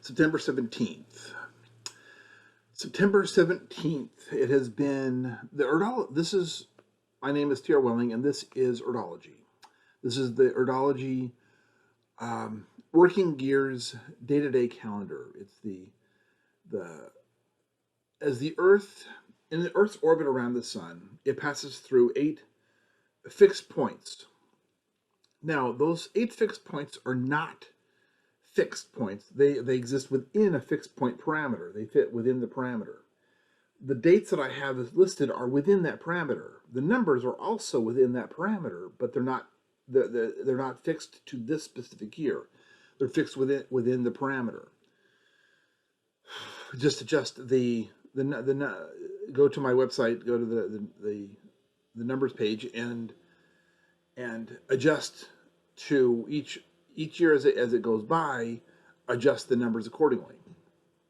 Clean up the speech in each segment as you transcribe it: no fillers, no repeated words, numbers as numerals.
September 17th. September 17th. It has been my name is T.R. Welling, and this is Erdology. This is the Erdology Working Gears day-to-day calendar. It's as the Earth, in the Earth's orbit around the sun, it passes through 8 fixed points. Now, those 8 fixed points are not fixed points. They exist within a fixed point parameter. They fit within the parameter. The dates that I have listed are within that parameter. The numbers are also within that parameter, but they're not fixed to this specific year. They're fixed within the parameter. Just adjust go to my website, go to the numbers page, and adjust to each year as it goes by, adjust the numbers accordingly.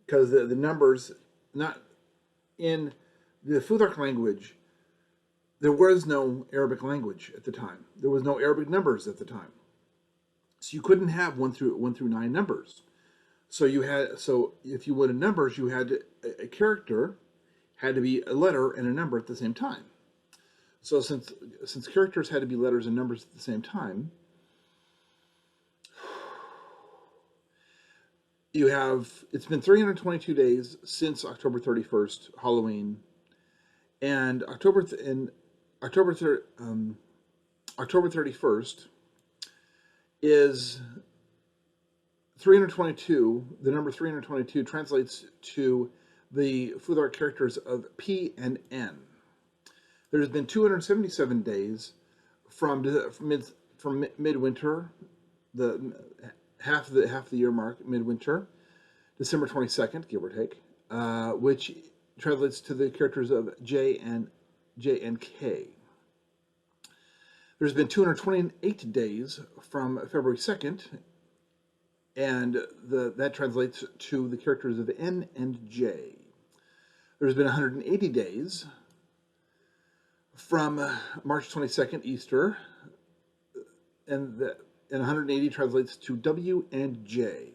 Because the numbers, not in the Futhark language, there was no Arabic language at the time. There was no Arabic numbers at the time. So you couldn't have 1 through 9 numbers. So if you wanted numbers, you had a character had to be a letter and a number at the same time. So since characters had to be letters and numbers at the same time, it's been 322 days since October 31st, Halloween, and October 31st is 322. The number 322 translates to the Futhark characters of P and N. There's been 277 days from midwinter, the half the year mark, midwinter, December 22nd, give or take, which translates to the characters of J and K. There's been 228 days from February 2nd, and that translates to the characters of N and J. There's been 180 days from March 22nd, Easter, and 180 translates to W and J.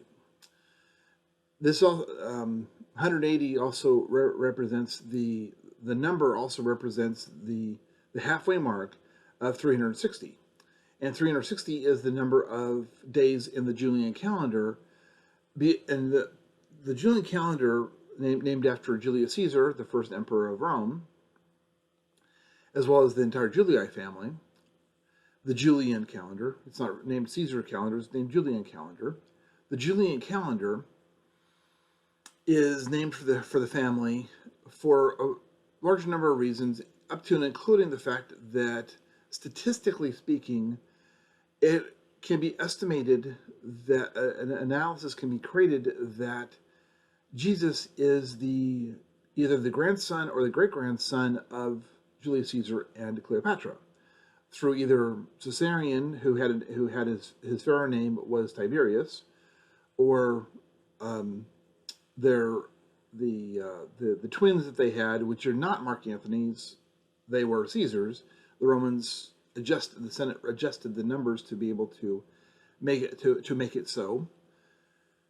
This 180 also represents the number also represents the halfway mark of 360, and 360 is the number of days in the Julian calendar, and the Julian calendar named after Julius Caesar, the first emperor of Rome, as well as the entire Julii family. The Julian calendar, it's not named Caesar calendar, it's named Julian calendar. The Julian calendar is named for the family for a large number of reasons, up to and including the fact that, statistically speaking, it can be estimated that an analysis can be created that Jesus is either the grandson or the great-grandson of Julius Caesar and Cleopatra, through either Caesarion, who had his pharaoh name was Tiberius, or the twins that they had, which are not Mark Antony's, they were Caesar's. The Romans the Senate adjusted the numbers to be able to make it so,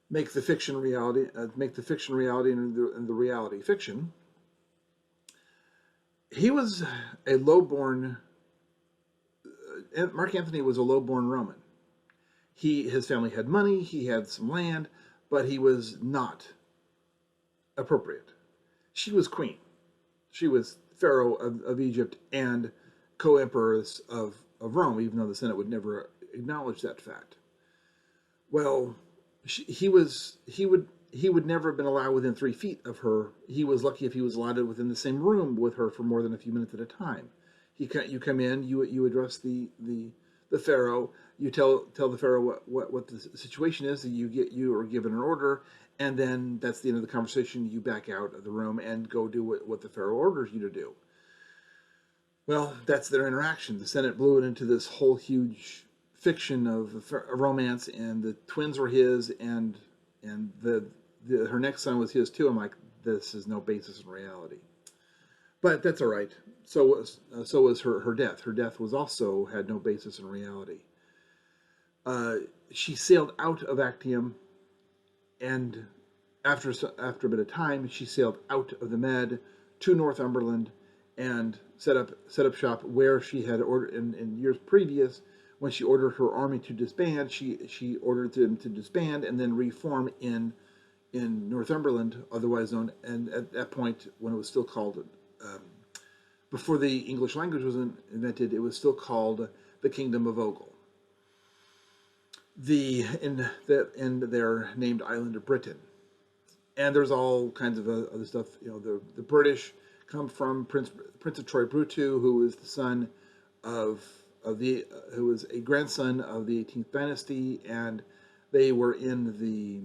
make the fiction reality, and the reality fiction. He was a lowborn. Mark Antony was a lowborn Roman. His family had money, he had some land, but he was not appropriate. She was queen. She was pharaoh of Egypt and co-emperors of Rome, even though the Senate would never acknowledge that fact. Well, he would never have been allowed within 3 feet of her. He was lucky if he was allowed within the same room with her for more than a few minutes at a time. You come in, you address the pharaoh, you tell the pharaoh what the situation is, and you are given an order, and then that's the end of the conversation. You back out of the room and go do what the pharaoh orders you to do. Well, that's their interaction. The Senate blew it into this whole huge fiction of a romance, and the twins were his, and her next son was his too. I'm like, this is no basis in reality. But that's all right. So was her death. Her death had no basis in reality. She sailed out of Actium and after a bit of time, she sailed out of the Med to Northumberland and set up shop where she had ordered in years previous. When she ordered her army to disband, she ordered them to disband and then reform in Northumberland, otherwise known, and at that point, when it was still called, before the English language was invented, it was still called the Kingdom of Ogle. In their named island of Britain. And there's all kinds of other stuff. The British come from Prince of Troy Brutu, who is the son who was a grandson of the 18th dynasty, and they were the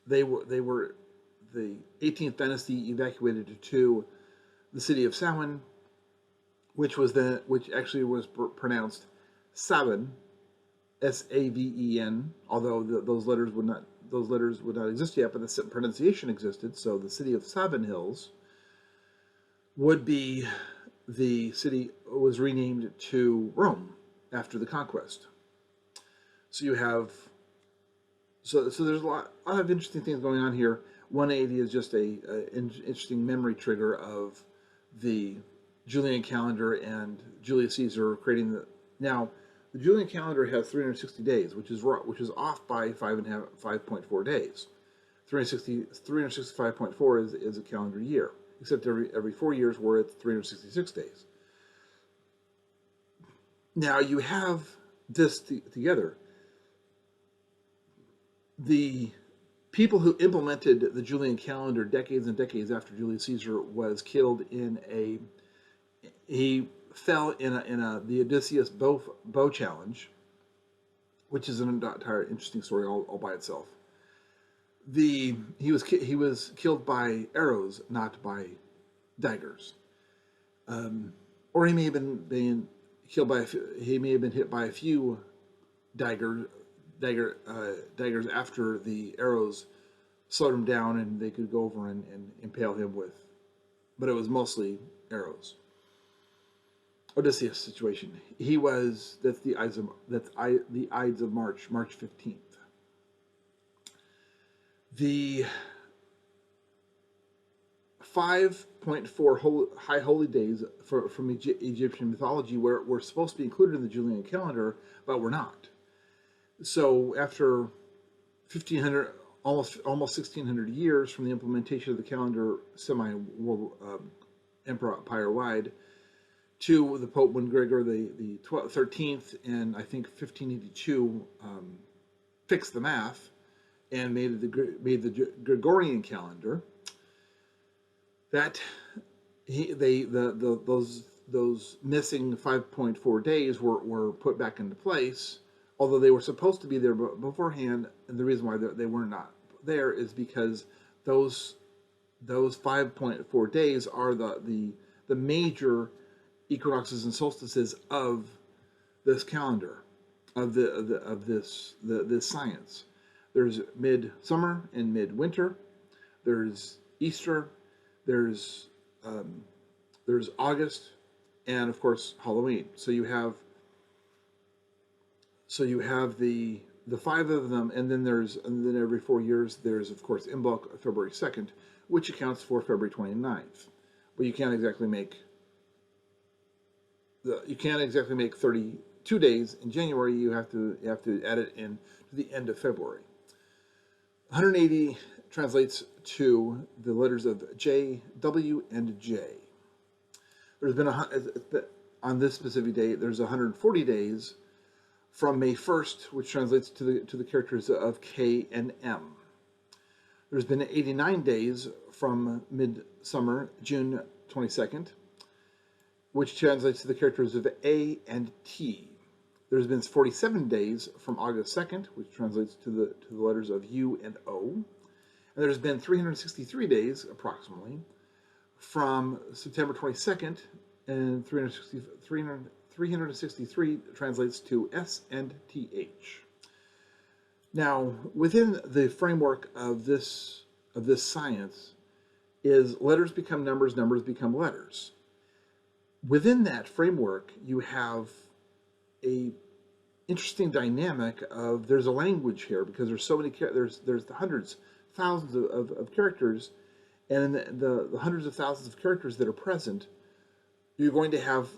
18th dynasty evacuated to the city of Samhain, which actually was pronounced Saven, Saven, although those letters would not exist yet, but the pronunciation existed. So the city of Savin Hills would be the city was renamed to Rome after the conquest. So you have so there's a lot of interesting things going on here. 180 is just a interesting memory trigger of the Julian calendar and Julius Caesar creating now. The Julian calendar has 360 days, which is off by 5.4 days. 365.4 is a calendar year, except every 4 years we're at 366 days. Now you have this together. The people who implemented the Julian calendar decades and decades after Julius Caesar was killed he fell in the Odysseus bow challenge, which is an entire interesting story all by itself. He was killed by arrows, not by daggers, or he may have been killed by he may have been hit by a few daggers after the arrows slowed him down and they could go over and impale him with, but it was mostly arrows. Odysseus situation. That's the Ides of March 15th. The 5.4 high holy days from Egyptian mythology were supposed to be included in the Julian calendar, but were not. So after 1500, almost 1600 years from the implementation of the calendar semi-world empire-wide, to the Pope when Gregor the 13th in I think 1582 fixed the math and made the Gregorian calendar. That those missing 5.4 days were put back into place, although they were supposed to be there beforehand. And the reason why they were not there is because those 5.4 days are the major equinoxes and solstices of this calendar, of this science. There's midsummer and midwinter. There's Easter. There's August, and of course Halloween. So you have the 5 of them, and then every 4 years there's of course Imbolc, February 2nd, which accounts for February 29th. But you can't exactly make 32 days in January. You have to add it in to the end of February. 180 translates to the letters of J, W, and J. There's been on this specific day. There's 140 days from May 1st, which translates to the characters of K and M. There's been 89 days from midsummer, June 22nd, which translates to the characters of A and T. There's been 47 days from August 2nd, which translates to the letters of U and O. And there's been 363 days, approximately, from September 22nd, and 363 translates to S and TH. Now, within the framework of this science is letters become numbers, numbers become letters. Within that framework, you have a interesting dynamic of there's a language here because there's so many there's hundreds, thousands of characters, and in the hundreds of thousands of characters that are present, you're going to have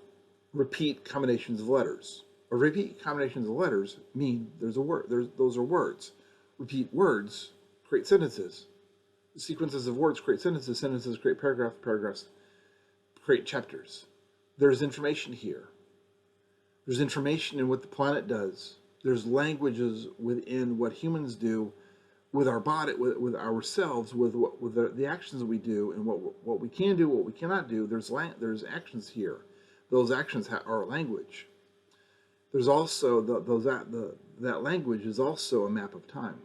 repeat combinations of letters. Or repeat combinations of letters mean there's a word. Those are words. Repeat words create sentences. Sequences of words create sentences. Sentences create paragraphs. Paragraphs create chapters. There's information here. There's information in what the planet does. There's languages within what humans do with our body, with ourselves, with the actions that we do, and what we can do, what we cannot do. There's actions here. Those actions are language. There's also that language is also a map of time.